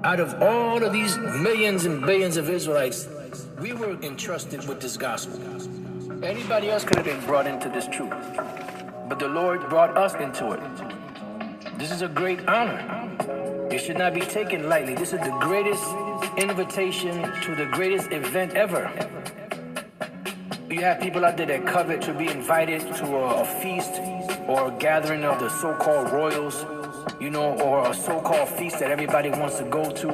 Out of all of these millions and billions of Israelites, we were entrusted with this gospel. Anybody else could have been brought into this truth, but the Lord brought us into it. This is a great honor. It should not be taken lightly. This is the greatest invitation to the greatest event ever. You have people out there that covet to be invited to a feast or a gathering of the so-called royals, or a so-called feast that everybody wants to go to,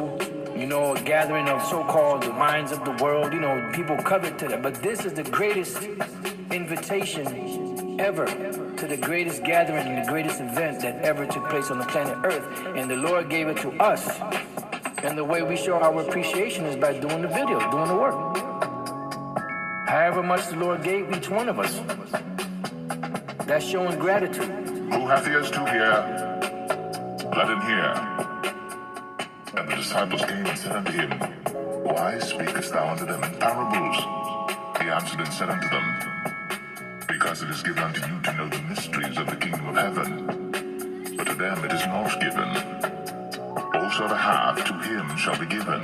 a gathering of so-called the minds of the world. People covet to that. But this is the greatest invitation ever to the greatest gathering and the greatest event that ever took place on the planet Earth. And the Lord gave it to us. And the way we show our appreciation is by doing the video, doing the work. However much the Lord gave each one of us. That's showing gratitude. Who hath ears to hear, let him hear. And the disciples came and said unto him, Why speakest thou unto them in parables? He answered and said unto them, Because it is given unto you to know the mysteries of the kingdom of heaven, but to them it is not given. Also to have, to him shall be given,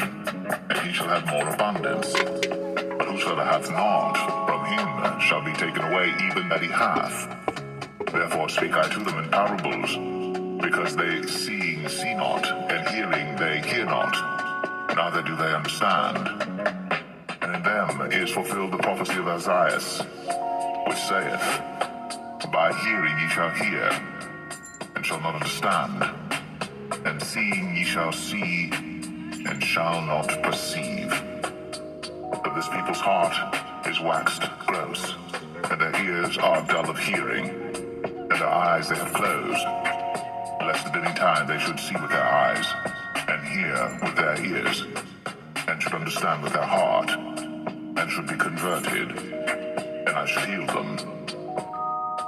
and he shall have more abundance. But whosoever hath not, from him shall be taken away even that he hath. Therefore speak I to them in parables, because they seeing see not, and hearing they hear not, neither do they understand. And in them is fulfilled the prophecy of Isaiah, which saith, By hearing ye shall hear, and shall not understand, and seeing ye shall see, and shall not perceive. But this people's heart is waxed gross, and their ears are dull of hearing, and their eyes they have closed, lest at any time they should see with their eyes, and hear with their ears, and should understand with their heart, and should be converted, and I should heal them.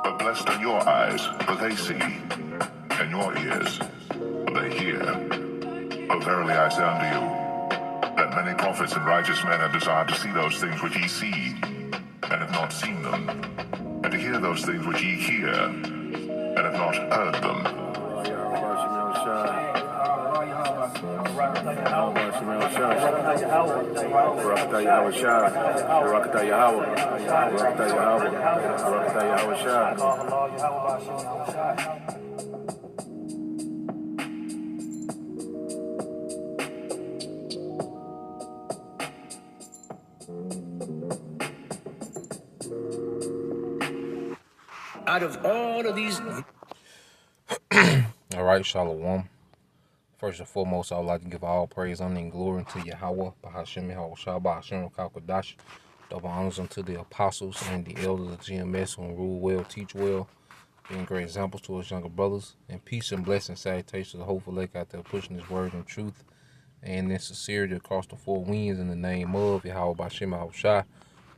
But blessed are your eyes, for they see, and your ears, for they hear. For verily I say unto you, that many prophets and righteous men have desired to see those things which ye see, and have not seen them, and to hear those things which ye hear, and have not heard them. Out of all of these... All right, Shalom. First and foremost, I would like to give all praise, honor, and glory to Yahweh, Bahashem Yahweh Shah, Bahashem Kakadash. Double honors unto the apostles and the elders of GMS who rule well, teach well, being great examples to us younger brothers. And peace and blessing, salutations to the hopeful lake out there pushing his word and truth and in sincerity across the four winds in the name of Yahweh Bahashem Yahweh Shah,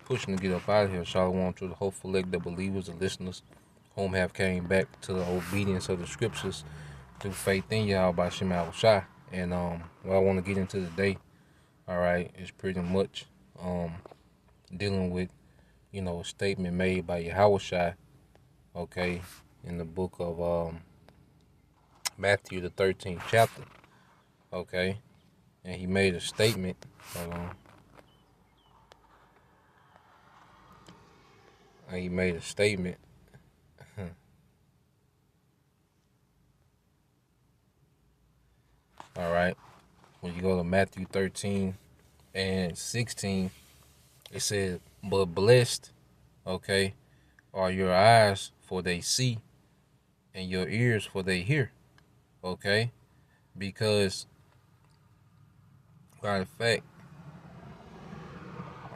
pushing to get up out of here. Shalom to the hopeful lake, the believers, the listeners, whom have came back to the obedience of the scriptures through faith in Yahweh Bahashem Yahweh Shah. And what I want to get into today, all right, is pretty much dealing with, a statement made by Yahweh Shah, okay, in the book of Matthew, the 13th chapter, okay, and he made a statement, he made a statement, all right, when you go to Matthew 13 and 16, it says, but blessed, okay, are your eyes, for they see, and your ears, for they hear, okay? Because, matter of fact,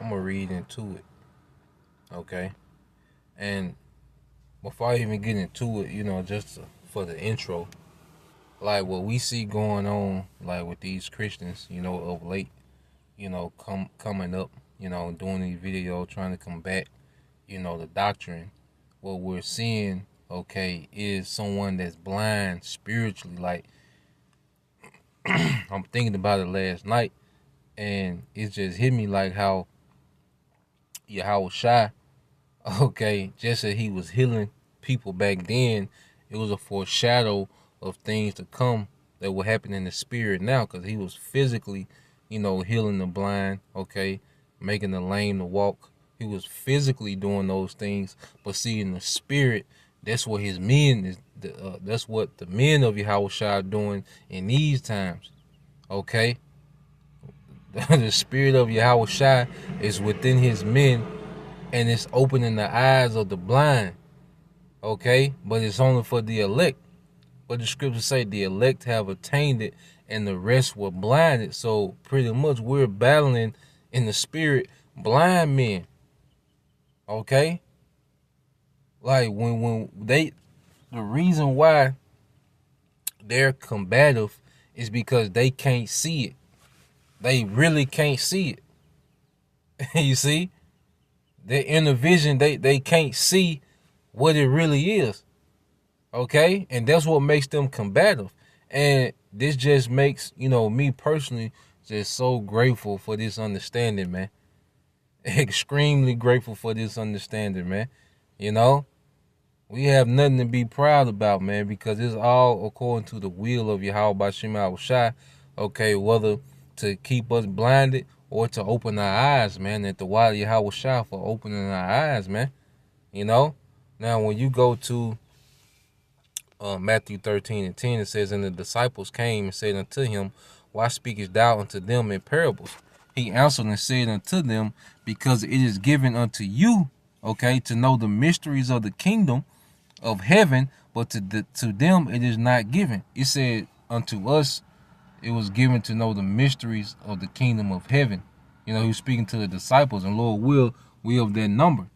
I'm going to read into it, okay? And before I even get into it, just for the intro, like what we see going on, like with these Christians, of late, coming up, doing these videos, trying to combat, the doctrine. What we're seeing, okay, is someone that's blind spiritually. Like, I'm thinking about it last night, and it just hit me like how Yahweh Shai, okay, just as he was healing people back then, it was a foreshadow of things to come, that will happen in the spirit now, because he was physically, healing the blind, okay, making the lame to walk. He was physically doing those things, but see, in the spirit, that's what his men is. That's what the men of Yahweh are doing in these times, okay. The spirit of Yahweh is within his men, and it's opening the eyes of the blind, okay, but it's only for the elect. But the scriptures say the elect have attained it and the rest were blinded. So pretty much we're battling in the spirit blind men. Okay? Like when the reason why they're combative is because they can't see it. They really can't see it. You see? Their inner vision, they can't see what it really is. Okay, and that's what makes them combative. And this just makes, me personally just so grateful for this understanding, man. Extremely grateful for this understanding, man. We have nothing to be proud about, man, because it's all according to the will of Yahweh Bashim Al-Shai, okay, whether to keep us blinded or to open our eyes, man, at the Wadi Yahweh Shai for opening our eyes, man. Now when you go to Matthew 13:10, it says, and the disciples came and said unto him, why speakest thou unto them in parables? He answered and said unto them, because it is given unto you, okay, to know the mysteries of the kingdom of heaven, but to them it is not given. It said unto us, it was given to know the mysteries of the kingdom of heaven. He was speaking to the disciples, and Lord we of that number,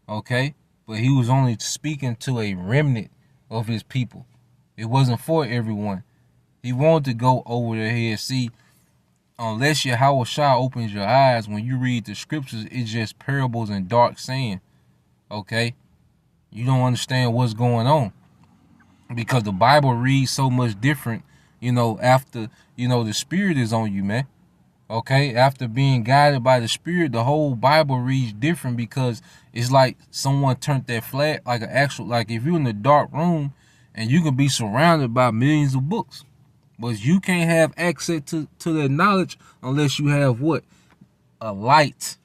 okay? But he was only speaking to a remnant of his people. It wasn't for everyone. He wanted to go over their head. See, unless Yahweh Shai opens your eyes, when you read the scriptures, it's just parables and dark saying. Okay? You don't understand what's going on. Because the Bible reads so much different, after, the Spirit is on you, man. Okay? After being guided by the Spirit, the whole Bible reads different, because it's like someone turned that flag, like if you're in a dark room and you can be surrounded by millions of books, but you can't have access to that knowledge unless you have what? A light.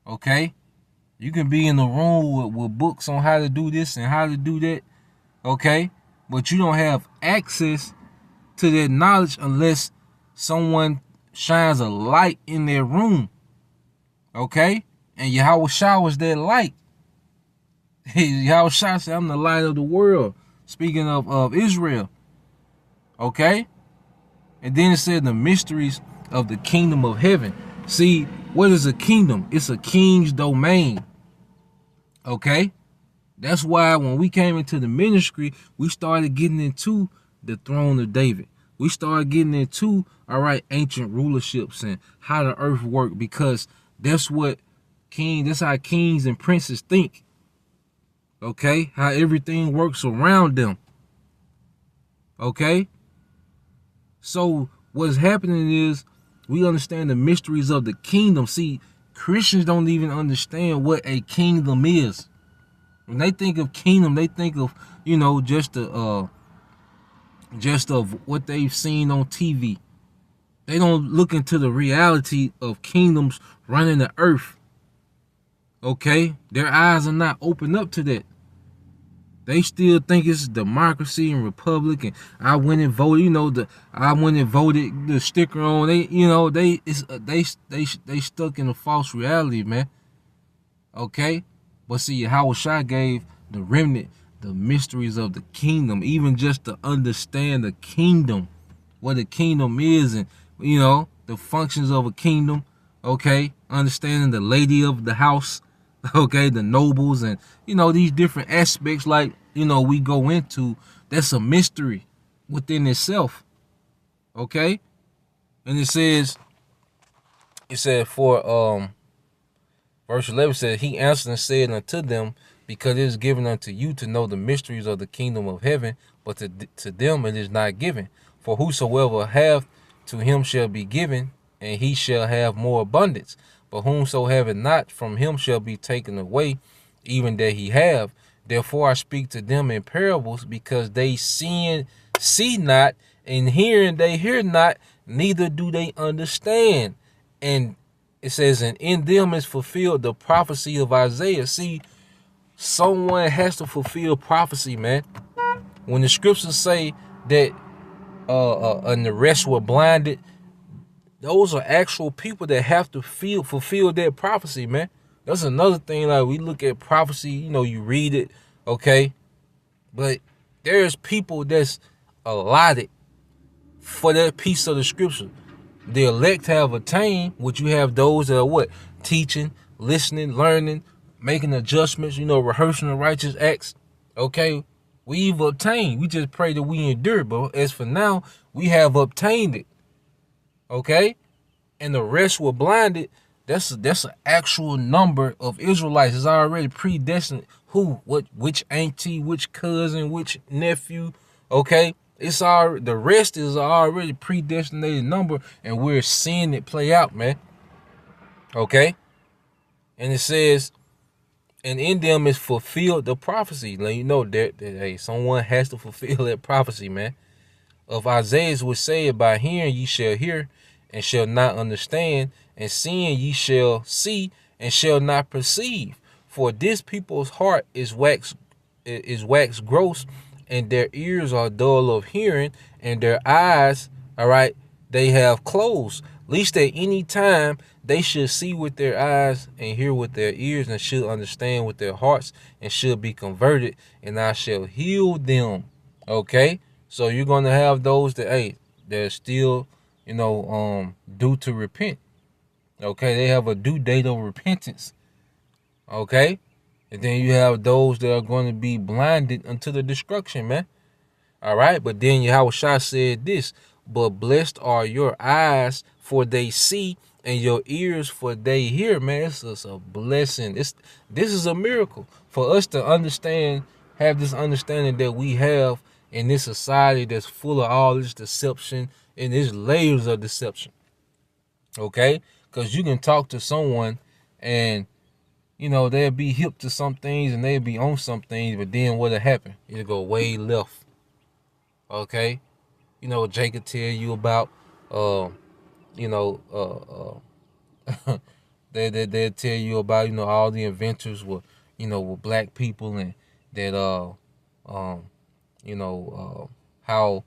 Okay? You can be in the room with books on how to do this and how to do that. Okay? But you don't have access to that knowledge unless someone shines a light in their room. Okay? And Yahweh Shai was that light. Yahweh Shai said, I'm the light of the world. Speaking of Israel. Okay? And then it said the mysteries of the kingdom of heaven. See, what is a kingdom? It's a king's domain. Okay? That's why when we came into the ministry, we started getting into the throne of David. We started getting into, ancient rulerships and how the earth worked, because that's how kings and princes think. Okay? How everything works around them. Okay? So what's happening is we understand the mysteries of the kingdom. See, Christians don't even understand what a kingdom is. When they think of kingdom, they think of, just of what they've seen on TV. They don't look into the reality of kingdoms running the earth. Okay? Their eyes are not open up to that. They still think it's democracy and republic, and I went and voted. I went and voted the sticker on. They stuck in a false reality, man. Okay, but see, Yahweh Shai gave the remnant the mysteries of the kingdom, even just to understand the kingdom, what a kingdom is, and the functions of a kingdom. Okay, understanding the lady of the house. Okay, the nobles, and these different aspects, like we go into, that's a mystery within itself. Okay, and it said for verse 11 said, he answered and said unto them, because it is given unto you to know the mysteries of the kingdom of heaven, but to them it is not given. For whosoever hath, to him shall be given, and he shall have more abundance. But whomso haveth not, from him shall be taken away, even that he have. Therefore I speak to them in parables, because they see not, And hearing they hear not, neither do they understand. And it says, and in them is fulfilled the prophecy of Isaiah. See, someone has to fulfill prophecy, man. When the scriptures say that and the rest were blinded, those are actual people that have to fulfill that prophecy, man. That's another thing. Like, we look at prophecy, you read it, okay, but there's people that's allotted for that piece of the scripture. The elect have attained, which you have those that are what? Teaching, listening, learning, making adjustments, rehearsing the righteous acts. Okay, we've obtained. We just pray that we endure. But as for now, we have obtained it. Okay? And the rest were blinded. That's an actual number of Israelites. It's already predestined. Who, what, which auntie, which cousin, which nephew. Okay? The rest is already predestinated number, and we're seeing it play out, man. Okay? And it says, and in them is fulfilled the prophecy. Let you know that hey, someone has to fulfill that prophecy, man. Of Isaiah was said, by hearing ye shall hear, and shall not understand, and seeing ye shall see, and shall not perceive. For this people's heart is wax gross, and their ears are dull of hearing, and their eyes, all right, they have closed. Least at any time they should see with their eyes and hear with their ears, and should understand with their hearts, and should be converted, and I shall heal them. Okay, so you're gonna have those that, hey, they're still, due to repent. Okay, they have a due date of repentance. Okay. And then you have those that are going to be blinded unto the destruction, man. All right. But then Yahushua said this, but blessed are your eyes, for they see, and your ears, for they hear, man. It's a blessing. This is a miracle for us to have this understanding that we have in this society that's full of all this deception and these layers of deception. Okay. Because you can talk to someone and they'll be hip to some things and they'll be on some things, but then what'll happen? It'll go way left. Okay? Jake could tell you about, they'll tell you about, all the inventors were, with black people, and that, how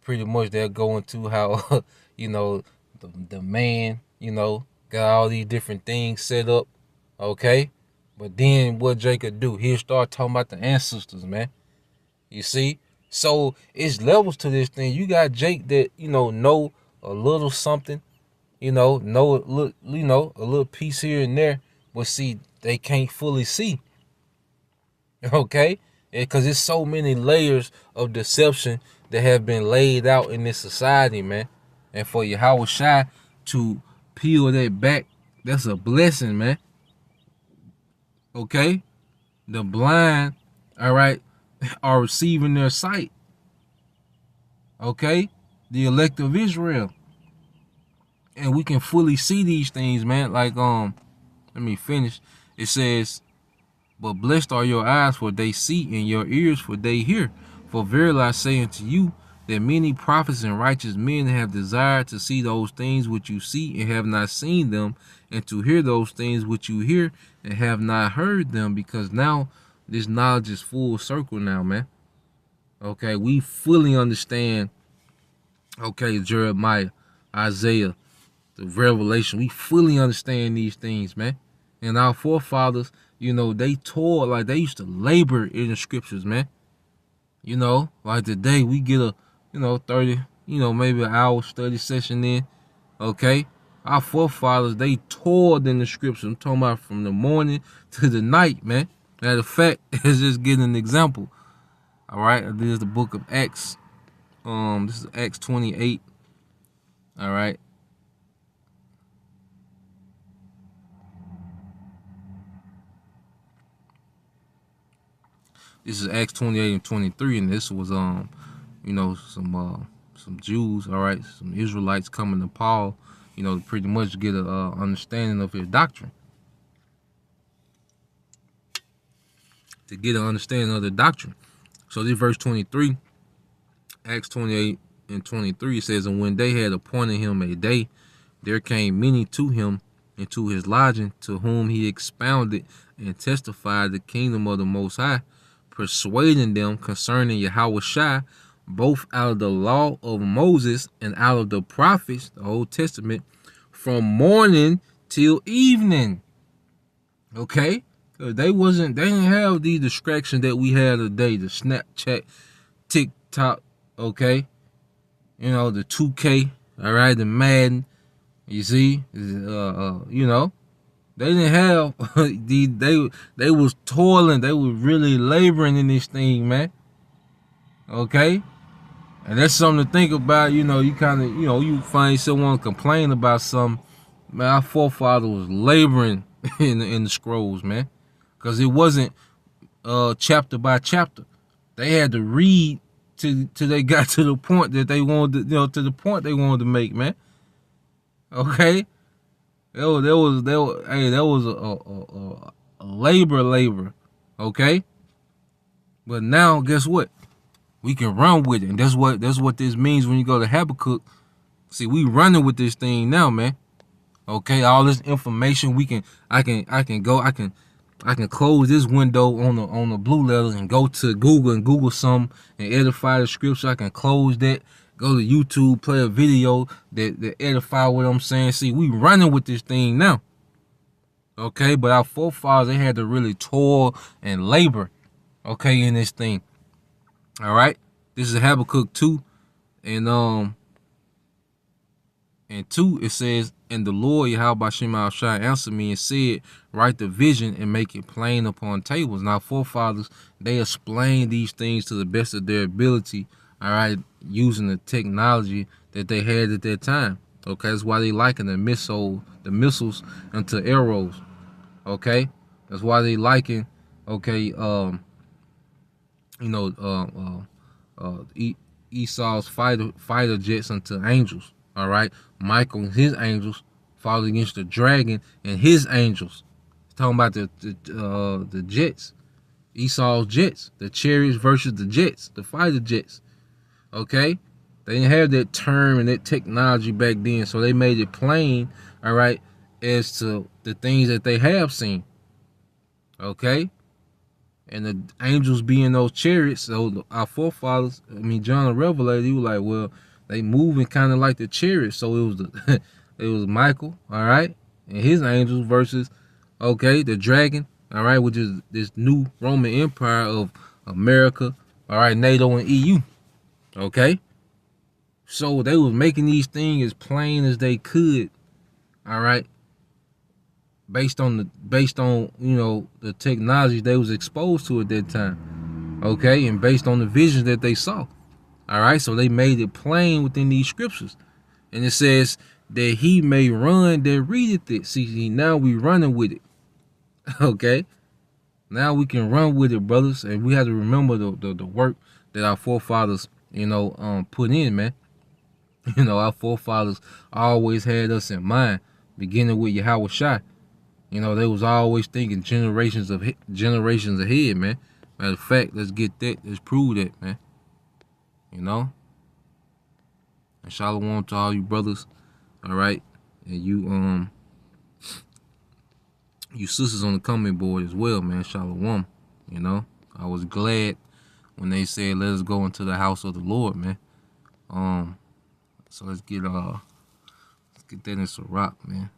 pretty much they're going to how, the man, got all these different things set up. Okay? But then what Jake could do, he'll start talking about the ancestors, man. You see? So it's levels to this thing. You got Jake that, know a little something, know a little piece here and there, but see, they can't fully see. Okay? Because there's so many layers of deception that have been laid out in this society, man. And for Yahushua to peel that back, that's a blessing, man. Okay, the blind, all right, are receiving their sight. Okay, the elect of Israel, and we can fully see these things, man. Like, let me finish. It says, but blessed are your eyes, for they see, and your ears, for they hear. For verily I say unto you, that many prophets and righteous men have desired to see those things which you see and have not seen them, and to hear those things which you hear and have not heard them. Because now this knowledge is full circle now, man. Okay, we fully understand, okay, Jeremiah, Isaiah, the Revelation. We fully understand these things, man. And our forefathers, they toiled, like they used to labor in the scriptures, man. Like today we get a 30, maybe an hour study session in. Okay? Our forefathers, they toiled in the scriptures. I'm talking about from the morning to the night, man. Matter of fact, let's just get an example. All right? This is the book of Acts. This is Acts 28. All right? This is Acts 28 and 23, and this was some Jews, all right, some Israelites coming to Paul, to pretty much get a understanding of his doctrine. To get an understanding of the doctrine. So this verse 23, Acts 28 and 23, it says, and when they had appointed him a day, there came many to him into his lodging, to whom he expounded and testified the kingdom of the Most High, persuading them concerning Yahushua, both out of the law of Moses and out of the prophets, the Old Testament, from morning till evening. Okay? They didn't have these distractions that we have today, the Snapchat, TikTok, okay? You know, the 2K, all right, the Madden, you see, you know, they didn't have, they was toiling, they was really laboring in this thing, man, okay? And that's something to think about. You know, you kind of, you know, you find someone complain about something. Man, our forefather was laboring in the scrolls, man, because it wasn't chapter by chapter. They had to read till they got to the point that they wanted to, you know, to the point they wanted to make, man. Okay, there was a labor, okay. But now, guess what? We can run with it, and that's what this means when you go to Habakkuk. See, we running with this thing now, man. Okay, all this information I can close this window on the blue letters and go to Google and Google some and edify the scripture. I can close that, go to YouTube, play a video that edify what I'm saying. See, we running with this thing now. Okay, but our forefathers, they had to really toil and labor, okay, in this thing. All right, this is Habakkuk 2, and 2, it says, and the Lord Yahweh Shema Shai answered me and said, write the vision and make it plain upon tables. Now, forefathers, they explained these things to the best of their ability, all right, using the technology that they had at that time. Okay, that's why they liken the missiles into arrows. Okay, that's why they liken, okay, Esau's fighter jets unto angels. All right, Michael and his angels fought against the dragon and his angels. Talking about the jets, Esau's jets, the chariots versus the jets, the fighter jets. Okay, they didn't have that term and that technology back then, so they made it plain. All right, as to the things that they have seen. Okay. And the angels being those chariots, so our forefathers, John the Revelator, he was like, well, they moving kind of like the chariots. So it was it was Michael, all right, and his angels versus, okay, the dragon, all right, which is this new Roman Empire of America, all right, NATO and EU, okay. So they was making these things as plain as they could, all right, based on you know, the technology they was exposed to at that time, okay, and based on the visions that they saw. All right, so they made it plain within these scriptures, and it says that he may run that readeth it. See, now we running with it. Okay, now we can run with it, brothers, and we have to remember the work that our forefathers, you know, put in, man. You know, our forefathers always had us in mind, beginning with Yahushua. You know, they was always thinking generations ahead, man. Matter of fact, let's get that. Let's prove that, man. You know? And shalom to all you brothers. All right? And you sisters on the comment board as well, man. Shalom. You know? I was glad when they said, let us go into the house of the Lord, man. So let's get that in Sirach, man.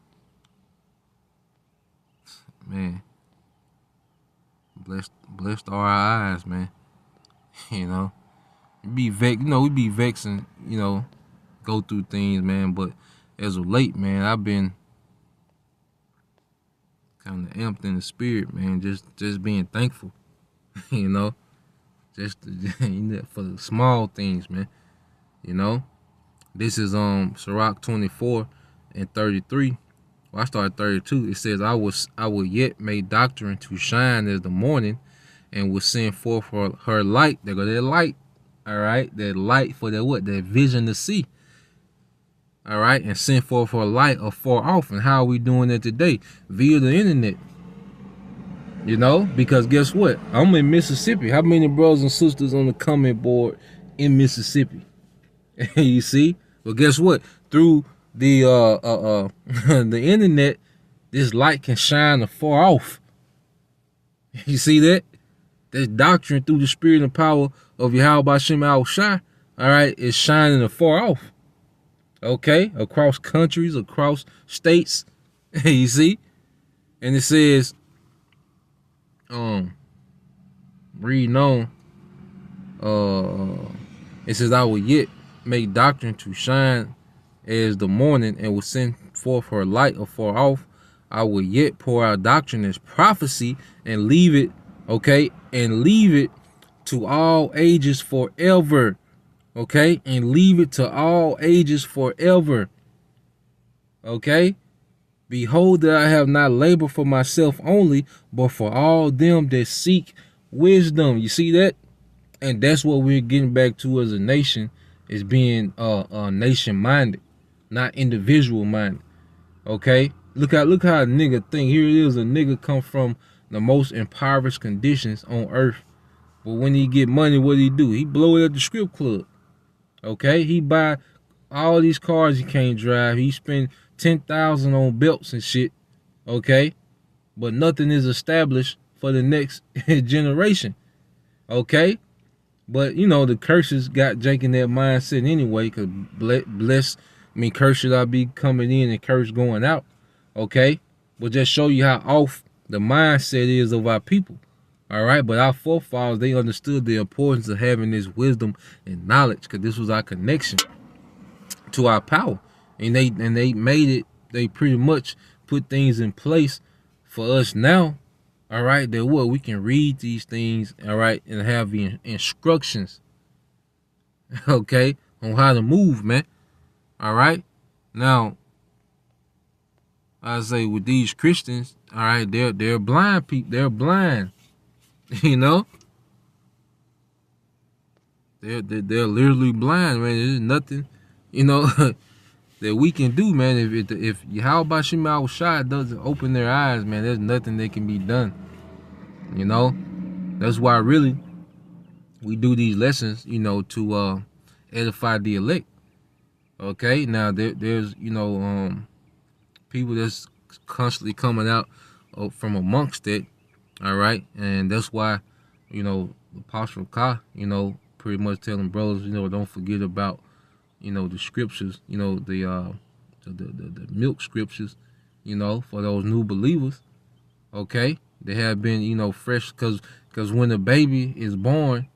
Man, blessed are our eyes, man. You know, we be vexing, you know, go through things, man. But as of late, man, I've been kind of amped in the spirit, man. Just being thankful, you know, just for the small things, man. You know, this is Sirach 24 and 33. Well, I started 32. It says, I will yet make doctrine to shine as the morning, and will send forth her light. There go that light. All right. That light for that what? That vision to see. All right. And send forth her light afar off. And how are we doing that today? Via the internet. You know, because guess what? I'm in Mississippi. How many brothers and sisters on the comment board in Mississippi? You see? But guess what? Through the the internet, this light can shine afar off. You see that? This doctrine through the spirit and power of Yahweh Shem Al Shai, all right, is shining afar off. Okay? Across countries, across states. You see? And it says, reading on, it says, I will yet make doctrine to shine as the morning, and will send forth her light afar off. I will yet pour out doctrine as prophecy, and leave it, okay, and leave it to all ages forever, okay, and leave it to all ages forever, okay. Behold that I have not labored for myself only, but for all them that seek wisdom. You see that? And that's what we're getting back to as a nation, is being nation minded, not individual minded. Okay? Look how a nigga think. Here it is, a nigga come from the most impoverished conditions on earth. But when he get money, what do? He blow it at the strip club. Okay? He buy all these cars he can't drive. He spend 10,000 on belts and shit. Okay? But nothing is established for the next generation. Okay? But, you know, the curses got Jake in that mindset anyway, because curse should I be coming in and curse going out. Okay? But just show you how off the mindset is of our people. All right? But our forefathers, they understood the importance of having this wisdom and knowledge, because this was our connection to our power. And they made it, they pretty much put things in place for us now. All right, that what we can read these things, all right, and have the instructions, okay, on how to move, man. All right. Now, I say with these Christians, all right, they're blind people. They're blind, you know. They're literally blind, man. There's nothing, you know, that we can do, man. If Yahweh Shem Al Shai doesn't open their eyes, man, there's nothing that can be done. You know, that's why really we do these lessons, you know, to edify the elect. Okay, now there's you know people that's constantly coming out from amongst it. All right, and that's why, you know, Apostle Ka, you know, pretty much telling brothers, you know, don't forget about, you know, the scriptures, you know, the milk scriptures, you know, for those new believers. Okay, they have been, you know, fresh, because when a baby is born,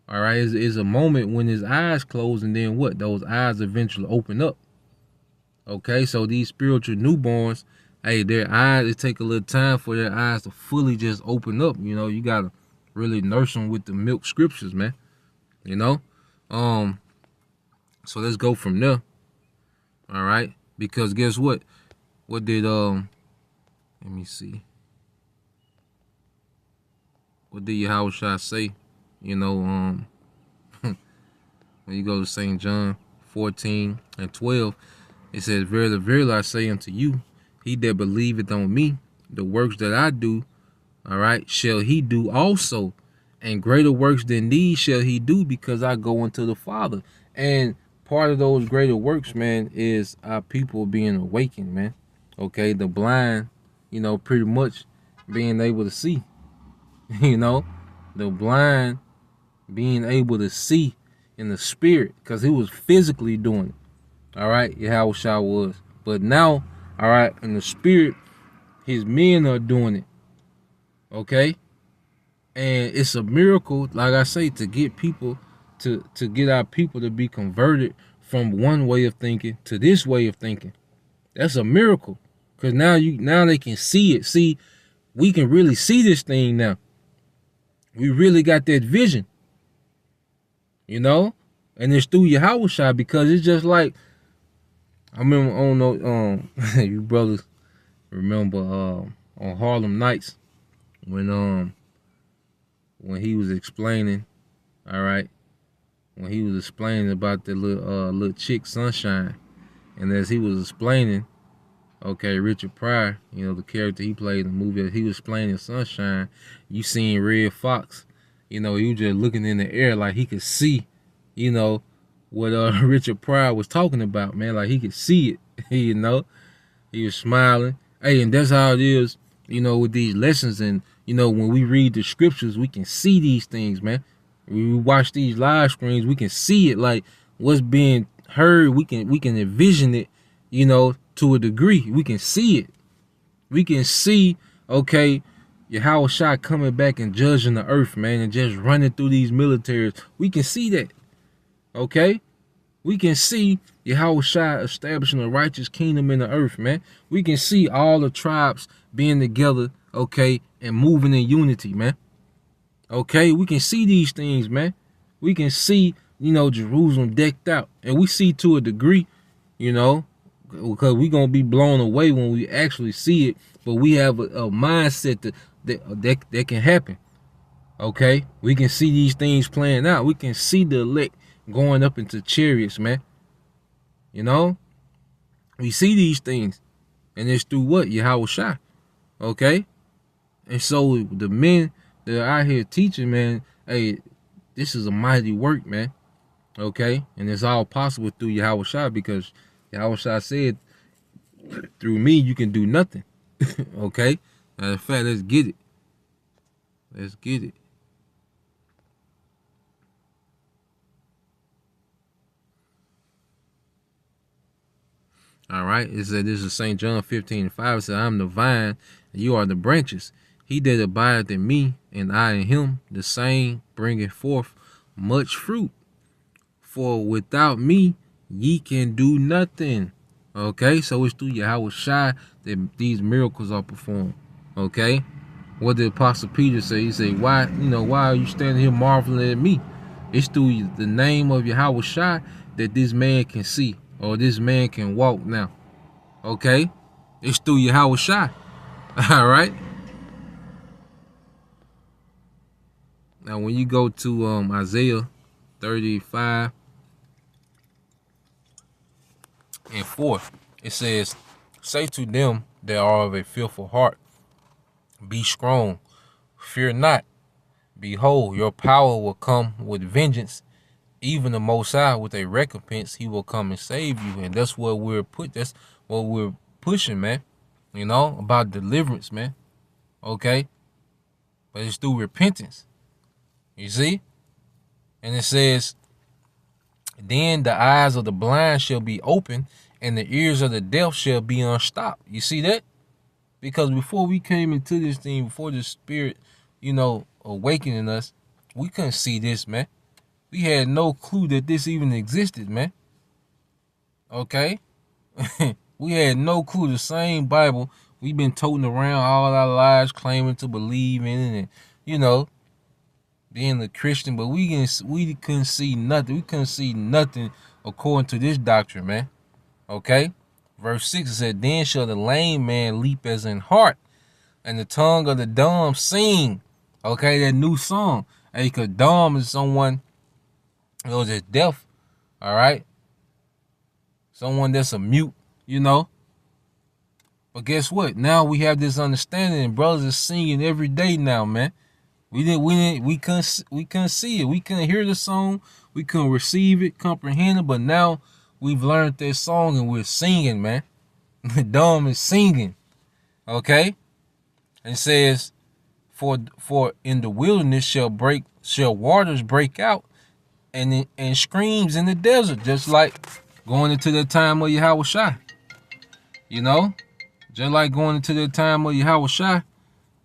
all right, is a moment when his eyes close, and then what? Those eyes eventually open up. Okay, so these spiritual newborns, hey, their eyes, it take a little time for their eyes to fully just open up. You know, you gotta really nurse them with the milk scriptures, man. You know, so let's go from there. All right, because guess what? What did let me see. What did Yahweh Shai say? You know, when you go to St. John 14:12, it says, Verily, verily, I say unto you, he that believeth on me, the works that I do, all right, shall he do also. And greater works than these shall he do, because I go unto the Father. And part of those greater works, man, is our people being awakened, man. Okay, the blind, you know, pretty much being able to see. You know, the blind being able to see in the spirit, because he was physically doing it. All right, Yahweh Shai was. But now, all right, in the spirit, his men are doing it. Okay? And it's a miracle, like I say, to get people, to get our people to be converted from one way of thinking to this way of thinking. That's a miracle. Because now they can see it. See, we can really see this thing now. We really got that vision. You know? And it's through Yahweh Shai, because it's just like, I remember, I don't know, you brothers remember on Harlem Nights when he was explaining, all right, when he was explaining about the little chick Sunshine, and as he was explaining, okay, Richard Pryor, you know, the character he played in the movie, he was explaining Sunshine, you seen Red Fox, you know, he was just looking in the air like he could see, you know, what Richard Pryor was talking about, man. Like he could see it, you know. He was smiling. Hey, and that's how it is, you know, with these lessons. And, you know, when we read the scriptures, we can see these things, man. When we watch these live screens, we can see it, like what's being heard. We can envision it, you know, to a degree. We can see it. We can see, okay, Yahweh Shai coming back and judging the earth, man, and just running through these militaries. We can see that, okay? We can see Yahweh Shai establishing a righteous kingdom in the earth, man. We can see all the tribes being together, okay, and moving in unity, man. Okay, we can see these things, man. We can see, you know, Jerusalem decked out. And we see to a degree, you know, because we're going to be blown away when we actually see it. But we have a mindset that can happen. Okay, we can see these things playing out. We can see the elect going up into chariots, man. You know, we see these things, and it's through what? Yahweh Shai. Okay, and so the men that are out here teaching, man, hey, this is a mighty work, man. Okay, and it's all possible through Yahweh Shai, because Yahweh Shai said, through me you can do nothing. Okay, matter of fact, let's get it. Let's get it. All right, it said, this is St. John 15:5. It said, I'm the vine, and you are the branches. He that abideth in me, and I in him, the same bringeth forth much fruit. For without me, ye can do nothing. Okay, so it's through Yahweh Shai that these miracles are performed. Okay, what did Apostle Peter say? He said, why are you standing here marveling at me? It's through the name of Yahweh Shai that this man can see, or this man can walk now. Okay, it's through Yahweh Shai. All right. Now, when you go to Isaiah 35:4, it says, say to them that are of a fearful heart, be strong, fear not. Behold, your power will come with vengeance. Even the Most High with a recompense, he will come and save you. And that's what that's what we're pushing, man. You know, about deliverance, man. Okay? But it's through repentance. You see? And it says, then the eyes of the blind shall be open, and the ears of the deaf shall be unstopped. You see that? Because before we came into this thing, before the Spirit, you know, awakening us, we couldn't see this, man. We had no clue that this even existed, man. Okay? We had no clue. The same Bible we've been toting around all our lives, claiming to believe in it, and, you know, being a Christian, but we couldn't see nothing. We couldn't see nothing according to this doctrine, man. Okay? Verse 6 said, then shall the lame man leap as in heart, and the tongue of the dumb sing. Okay, that new song. Hey, because dumb is someone who's just deaf. All right? Someone that's a mute, you know? But guess what? Now we have this understanding, and brothers are singing every day now, man. We couldn't see it. We couldn't hear the song. We couldn't receive it, comprehend it. But now we've learned that song and we're singing, man. The dumb is singing. Okay? And it says, for in the wilderness shall waters break out, and streams in the desert, just like going into the time of Yahweh Shai. You know? Just like going into the time of Yahweh Shai.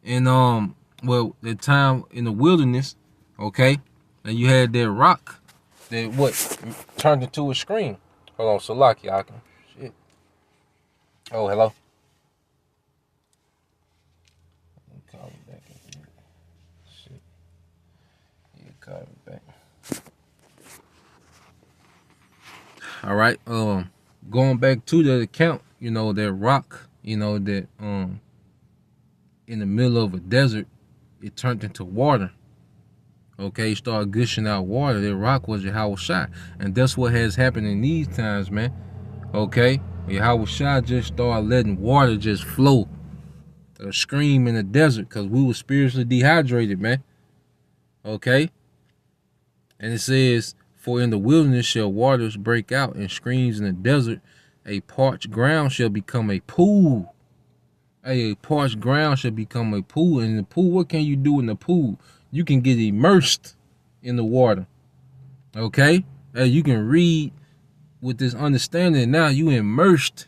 And well, the time in the wilderness, okay, and you had that rock that turned into a stream. Hold on, Salaki, I can shit. Oh, hello. Call me back in here. Shit. Yeah, call me back. All right. Going back to the account, you know, that rock, you know, that in the middle of a desert, it turned into water. Okay, started gushing out water. That rock was Yahweh Shai. And that's what has happened in these times, man. Okay? Yahweh Shai just started letting water just flow. A stream in the desert, because we were spiritually dehydrated, man. Okay? And it says, For in the wilderness shall waters break out, and streams in the desert. A parched ground shall become a pool. A parched ground shall become a pool. And in the pool, what can you do in the pool? You can get immersed in the water. Okay? You can read with this understanding. Now you immersed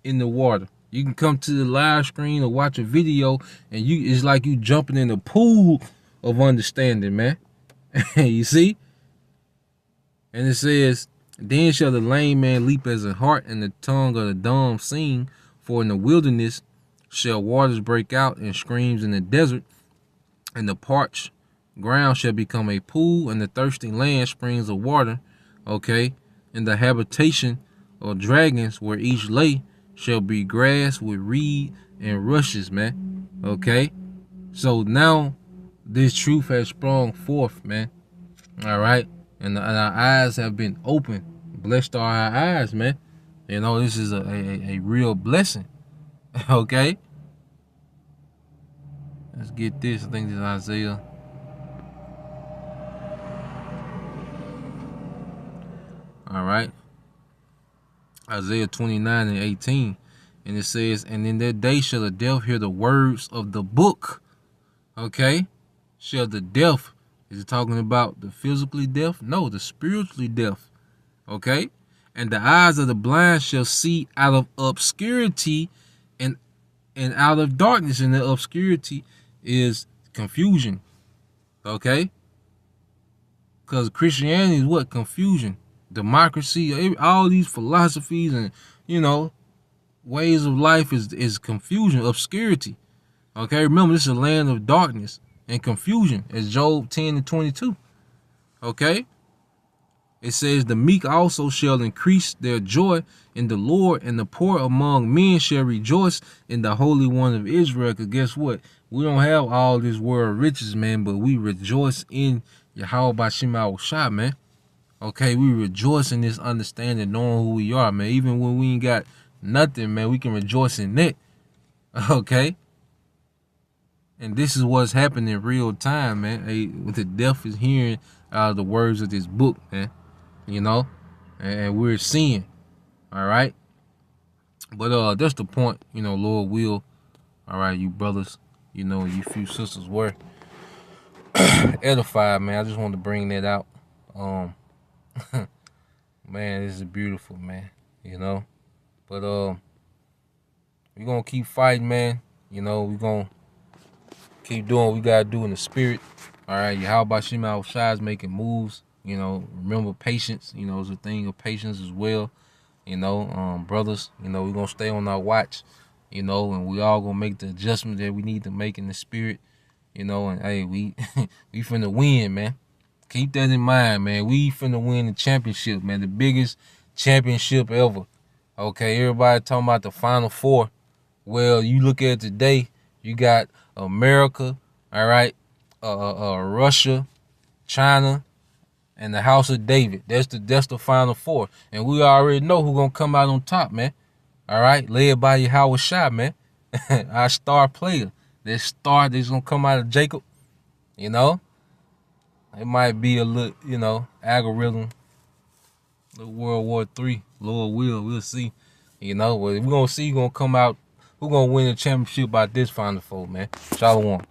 in the water. You can come to the live screen or watch a video, and it's like you jumping in a pool of understanding, man. You see? And it says, then shall the lame man leap as a hart, and the tongue of the dumb sing. For in the wilderness shall waters break out, and streams in the desert. And the parched ground shall become a pool, and the thirsty land springs of water. Okay? And the habitation of dragons, where each lay, shall be grass with reed and rushes, man. Okay? So now this truth has sprung forth, man. All right? And our eyes have been opened. Blessed are our eyes, man. You know, this is a real blessing. Okay? Let's get this. I think this is Isaiah. All right. Isaiah 29 and 18. And it says, and in that day shall the deaf hear the words of the book. Okay? Shall the deaf, is it talking about the physically deaf? No, the spiritually deaf. Okay? And the eyes of the blind shall see out of obscurity and out of darkness. And the obscurity is confusion. Okay? Because Christianity is what? Confusion. Democracy, all these philosophies and, you know, ways of life is confusion, obscurity. Okay? Remember, this is a land of darkness and confusion, as Job 10 and 22. Okay? It says, the meek also shall increase their joy in the Lord, and the poor among men shall rejoice in the Holy One of Israel. Because guess what? We don't have all this world riches, man, but we rejoice in Yahweh Bashim Shah, man. Okay, we rejoice in this understanding, knowing who we are, man. Even when we ain't got nothing, man, we can rejoice in that. Okay? And this is what's happening in real time, man. What the deaf is hearing out of the words of this book, man. You know? And we're seeing. All right? But that's the point, you know, Lord will. All right, you brothers, you know, you few sisters were edified, man. I just wanted to bring that out. Man, this is beautiful, man. You know? But we're gonna keep fighting, man. You know, we're gonna keep doing what we gotta do in the spirit. All right, Yahweh Shema Shai is making moves. You know, remember patience. You know, it's a thing of patience as well. You know, brothers, you know, we're gonna stay on our watch, you know, and we all gonna make the adjustment that we need to make in the spirit, you know, and hey, we finna win, man. Keep that in mind, man. We finna win the championship, man. The biggest championship ever. Okay, everybody talking about the Final Four. Well, you look at it today, you got America, all right, Russia, China, and the House of David. That's the Final Four. And we already know who's gonna come out on top, man. All right, led by Yahweh Shai, man. Our star player. This star that's gonna come out of Jacob, you know. It might be a little, you know, algorithm, World War III, Lord will, we'll see. You know, we're gonna see who's gonna come out, who's gonna win the championship by this Final Four, man. Shalom.